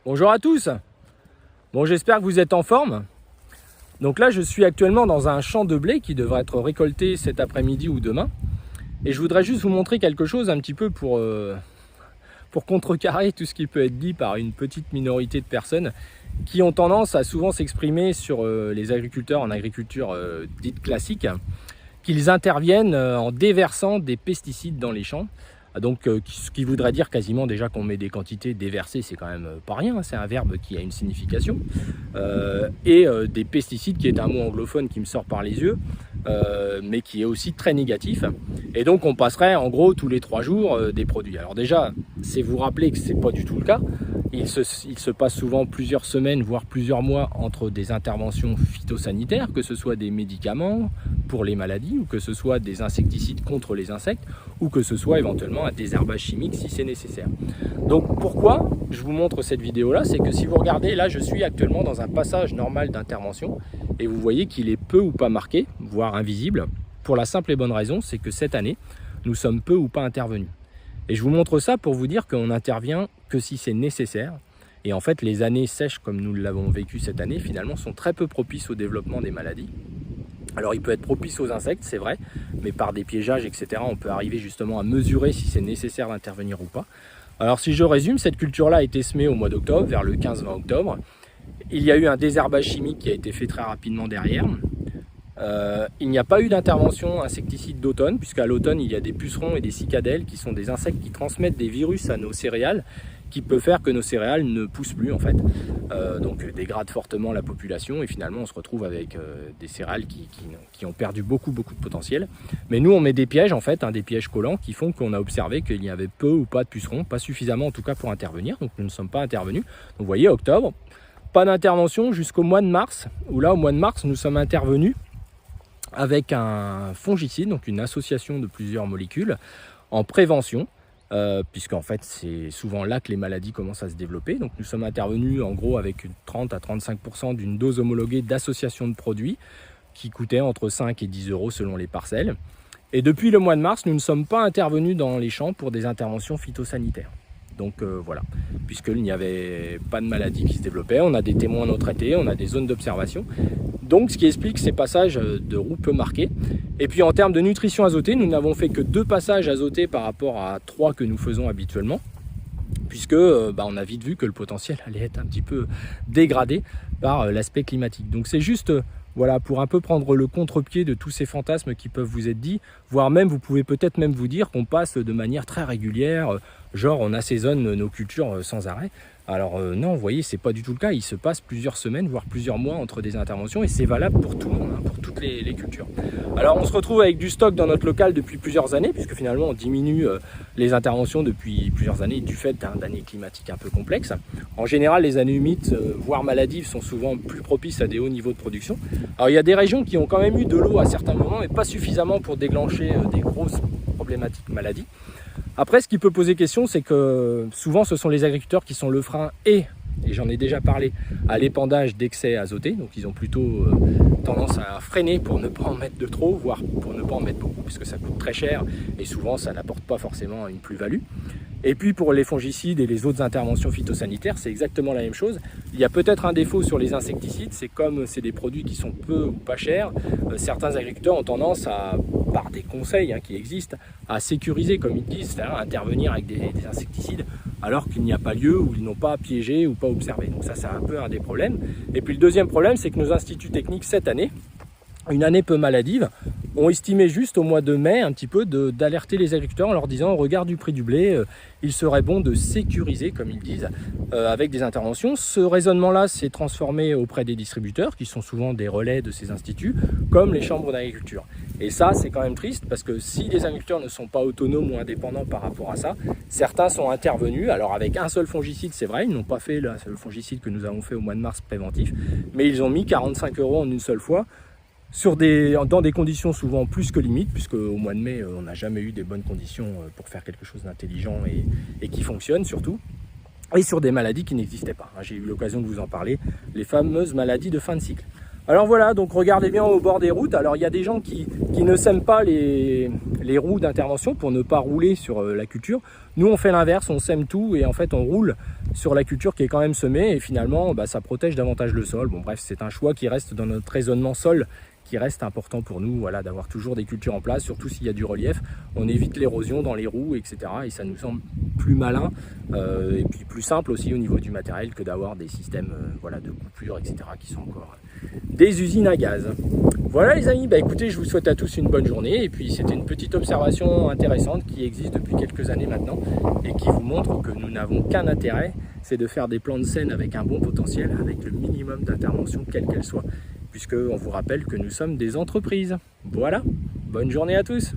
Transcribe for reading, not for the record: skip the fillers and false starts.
Bonjour à tous. Bon, j'espère que vous êtes en forme. Donc là, je suis actuellement dans un champ de blé qui devrait être récolté cet après-midi ou demain. Et je voudrais juste vous montrer quelque chose un petit peu pour contrecarrer tout ce qui peut être dit par une petite minorité de personnes qui ont tendance à souvent s'exprimer sur les agriculteurs en agriculture dite classique, qu'ils interviennent en déversant des pesticides dans les champs. Donc ce qui voudrait dire quasiment déjà qu'on met des quantités déversées, c'est quand même pas rien, hein, c'est un verbe qui a une signification. Des pesticides qui est un mot anglophone qui me sort par les yeux, mais qui est aussi très négatif. Et donc on passerait en gros tous les 3 jours des produits. Alors déjà, c'est vous rappeler que c'est pas du tout le cas. Il se passe souvent plusieurs semaines, voire plusieurs mois entre des interventions phytosanitaires, que ce soit des médicaments pour les maladies, ou que ce soit des insecticides contre les insectes, ou que ce soit éventuellement un désherbage chimique si c'est nécessaire. Donc pourquoi je vous montre cette vidéo là, c'est que si vous regardez, là je suis actuellement dans un passage normal d'intervention, et vous voyez qu'il est peu ou pas marqué, voire invisible, pour la simple et bonne raison, c'est que cette année, nous sommes peu ou pas intervenus. Et je vous montre ça pour vous dire qu'on n'intervient que si c'est nécessaire. Et en fait, les années sèches, comme nous l'avons vécu cette année, finalement, sont très peu propices au développement des maladies. Alors, il peut être propice aux insectes, c'est vrai, mais par des piégeages, etc., on peut arriver justement à mesurer si c'est nécessaire d'intervenir ou pas. Alors, si je résume, cette culture-là a été semée au mois d'octobre, vers le 15-20 octobre. Il y a eu un désherbage chimique qui a été fait très rapidement derrière. Il n'y a pas eu d'intervention insecticide d'automne, puisqu'à l'automne, il y a des pucerons et des cicadelles qui sont des insectes qui transmettent des virus à nos céréales, qui peut faire que nos céréales ne poussent plus en fait, donc dégradent fortement la population et finalement on se retrouve avec des céréales qui ont perdu beaucoup de potentiel. Mais nous on met des pièges en fait, des pièges collants qui font qu'on a observé qu'il y avait peu ou pas de pucerons, pas suffisamment en tout cas pour intervenir, donc nous ne sommes pas intervenus. Donc vous voyez, octobre, pas d'intervention jusqu'au mois de mars, où là au mois de mars nous sommes intervenus avec un fongicide, donc une association de plusieurs molécules en prévention, puisqu'en fait c'est souvent là que les maladies commencent à se développer. Donc nous sommes intervenus en gros avec 30 à 35% d'une dose homologuée d'association de produits qui coûtait entre 5 et 10 euros selon les parcelles. Et depuis le mois de mars, nous ne sommes pas intervenus dans les champs pour des interventions phytosanitaires. Donc voilà, puisqu'il n'y avait pas de maladie qui se développait, on a des témoins non traités, on a des zones d'observation. Donc ce qui explique ces passages de roue peu marqués. Et puis en termes de nutrition azotée, nous n'avons fait que 2 passages azotés par rapport à 3 que nous faisons habituellement, puisque on a vite vu que le potentiel allait être un petit peu dégradé par l'aspect climatique. Donc c'est juste voilà, pour un peu prendre le contre-pied de tous ces fantasmes qui peuvent vous être dits, voire même vous pouvez peut-être même vous dire qu'on passe de manière très régulière, genre on assaisonne nos cultures sans arrêt. Alors non, vous voyez, c'est pas du tout le cas, il se passe plusieurs semaines, voire plusieurs mois entre des interventions et c'est valable pour tout le monde, pour toutes les cultures. Alors on se retrouve avec du stock dans notre local depuis plusieurs années, puisque finalement on diminue les interventions depuis plusieurs années du fait d'années climatiques un peu complexes. En général, les années humides, voire maladives, sont souvent plus propices à des hauts niveaux de production. Alors il y a des régions qui ont quand même eu de l'eau à certains moments, mais pas suffisamment pour déclencher des grosses problématiques maladies. Après, ce qui peut poser question, c'est que souvent ce sont les agriculteurs qui sont le frein et j'en ai déjà parlé, à l'épandage d'excès azotés. Donc ils ont plutôt tendance à freiner pour ne pas en mettre de trop, voire pour ne pas en mettre beaucoup, puisque ça coûte très cher et souvent ça n'apporte pas forcément une plus-value. Et puis pour les fongicides et les autres interventions phytosanitaires, c'est exactement la même chose. Il y a peut-être un défaut sur les insecticides, c'est comme c'est des produits qui sont peu ou pas chers, certains agriculteurs ont tendance à, par des conseils qui existent, à sécuriser, comme ils disent, c'est-à-dire à intervenir avec des insecticides alors qu'il n'y a pas lieu ou ils n'ont pas piégé ou pas observé. Donc ça, c'est un peu un des problèmes. Et puis le deuxième problème, c'est que nos instituts techniques cette année, une année peu maladive, ont estimé juste au mois de mai un petit peu d'alerter les agriculteurs en leur disant au regard du prix du blé, il serait bon de sécuriser, comme ils disent, avec des interventions. Ce raisonnement-là s'est transformé auprès des distributeurs, qui sont souvent des relais de ces instituts, comme les chambres d'agriculture. Et ça, c'est quand même triste, parce que si les agriculteurs ne sont pas autonomes ou indépendants par rapport à ça, certains sont intervenus, alors avec un seul fongicide, c'est vrai, ils n'ont pas fait le fongicide que nous avons fait au mois de mars préventif, mais ils ont mis 45 € en une seule fois, dans des conditions souvent plus que limites, puisque au mois de mai, on n'a jamais eu des bonnes conditions pour faire quelque chose d'intelligent et qui fonctionne surtout, et sur des maladies qui n'existaient pas. J'ai eu l'occasion de vous en parler, les fameuses maladies de fin de cycle. Alors voilà, donc regardez bien au bord des routes. Alors il y a des gens qui ne sèment pas les roues d'intervention pour ne pas rouler sur la culture. Nous on fait l'inverse, on sème tout et en fait on roule sur la culture qui est quand même semée et finalement ça protège davantage le sol. Bon bref, c'est un choix qui reste dans notre raisonnement sol, qui reste important pour nous, voilà, d'avoir toujours des cultures en place, surtout s'il y a du relief. On évite l'érosion dans les roues, etc. Et ça nous semble plus malin et puis plus simple aussi au niveau du matériel que d'avoir des systèmes voilà, de coupure, etc. qui sont encore des usines à gaz. Voilà les amis, écoutez, je vous souhaite à tous une bonne journée. Et puis c'était une petite observation intéressante qui existe depuis quelques années maintenant et qui vous montre que nous n'avons qu'un intérêt, c'est de faire des plans de scène avec un bon potentiel, avec le minimum d'intervention quelle qu'elle soit, puisqu'on vous rappelle que nous sommes des entreprises. Voilà, bonne journée à tous.